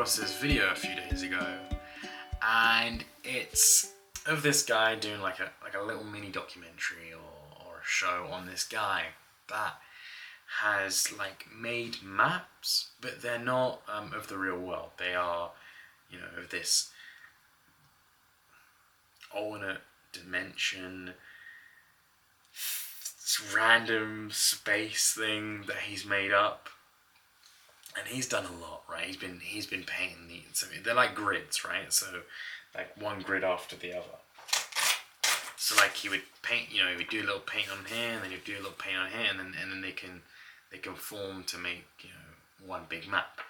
across this video a few days ago, and it's of this guy doing like a little mini documentary or a show on this guy that has like made maps, but they're not of the real world. They are, of this alternate dimension, random space thing that he's made up. And he's done a lot, right? He's been painting these. So they're like grids, right? So like one grid after the other. So like he would paint, he would do a little paint on here, and then he'd do a little paint on here, and then they can form to make one big map.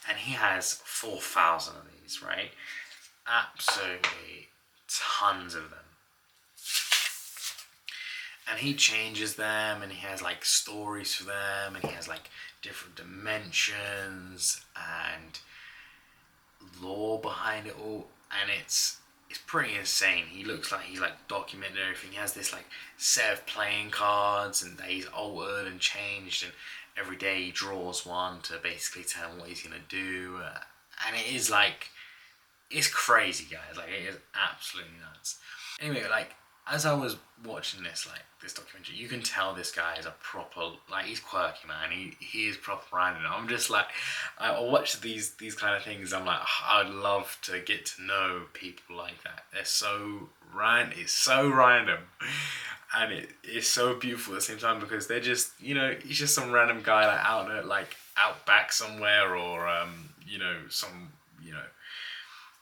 And he has 4,000 of these, right? Absolutely tons of them. And he changes them, and he has like stories for them, and he has like different dimensions and lore behind it all, and it's pretty insane. He looks like he's like documented everything. He has this like set of playing cards, and he's altered and changed, and every day he draws one to basically tell him what he's gonna do, and it is like, it's crazy, guys. Like, it is absolutely nuts. Anyway, like, as I was watching this documentary, you can tell this guy is a proper, like, he's quirky, man. He is proper random. I'm just like, I watch these kind of things. I'm like, I'd love to get to know people like that. They're so random. It's so random, and it is so beautiful at the same time, because they're just, he's just some random guy like out back somewhere, or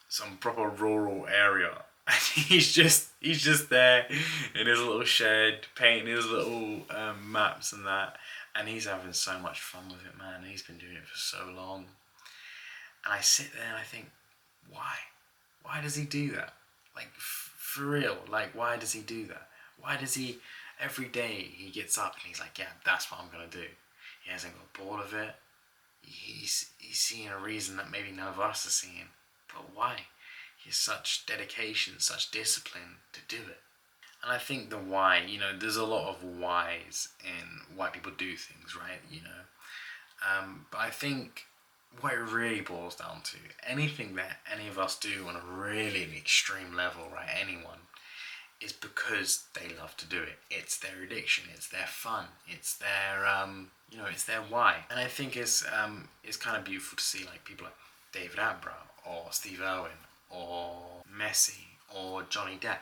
some proper rural area. He's just there in his little shed painting his little maps and that, and he's having so much fun with it, man. He's been doing it for so long, and I sit there and I think, why does he do that? Like, for real, like, why does he do that? Why does he, every day he gets up and he's like, yeah, that's what I'm gonna do. He hasn't got bored of it. He's seeing a reason that maybe none of us are seeing, but why? He has such dedication, such discipline to do it. And I think the why, there's a lot of whys in why people do things, right? But I think what it really boils down to, anything that any of us do on a really extreme level, right? Anyone, is because they love to do it. It's their addiction. It's their fun. It's their, it's their why. And I think it's kind of beautiful to see like people like David Attenborough or Steve Irwin or Messi or Johnny Depp.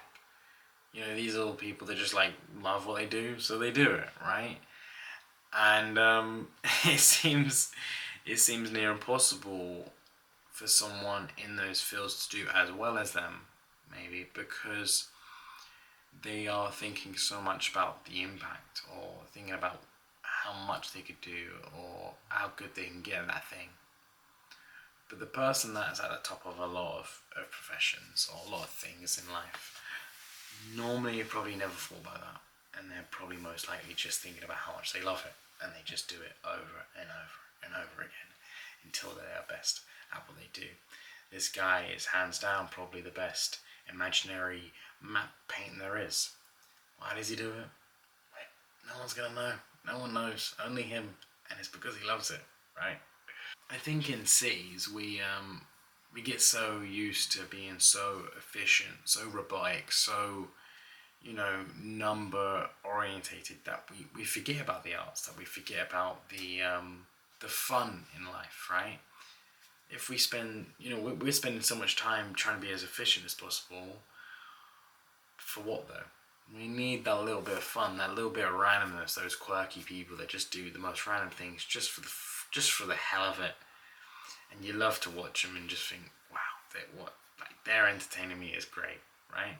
These are all people that just like love what they do, so they do it, right? And it seems near impossible for someone in those fields to do as well as them, maybe because they are thinking so much about the impact, or thinking about how much they could do, or how good they can get at that thing. But the person that's at the top of a lot of professions, or a lot of things in life, normally probably never thought about that, and they're probably most likely just thinking about how much they love it, and they just do it over and over and over again until they are best at what they do. This guy is hands down probably the best imaginary map painting there is. Why does he do it? No one's gonna know. No one knows. Only him, and it's because he loves it, right? I think in cities we get so used to being so efficient, so robotic, so number orientated, that we forget about the arts, that we forget about the fun in life, right? If we spend, we're spending so much time trying to be as efficient as possible. For what though? We need that little bit of fun, that little bit of randomness, those quirky people that just do the most random things just for the hell of it. And you love to watch them and just think, wow, they're entertaining me is great, right?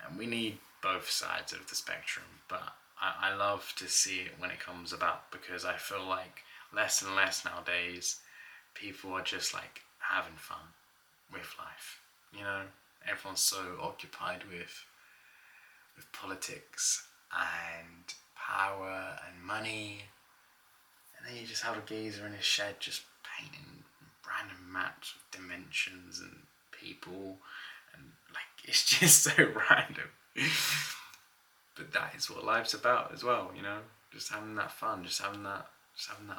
And we need both sides of the spectrum, but I love to see it when it comes about, because I feel like less and less nowadays people are just like having fun with life. Everyone's so occupied with politics and power and money, and then you just have a geezer in his shed just painting random maps with dimensions and people, and like, it's just so random. But that is what life's about as well, just having that fun, just having that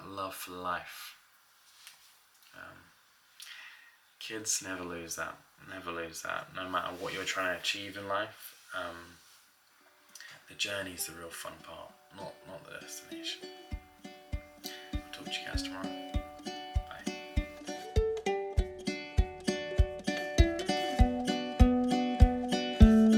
love for life. Kids never lose that. Never lose that. No matter what you're trying to achieve in life, the journey's the real fun part, not the destination. I'll talk to you guys tomorrow.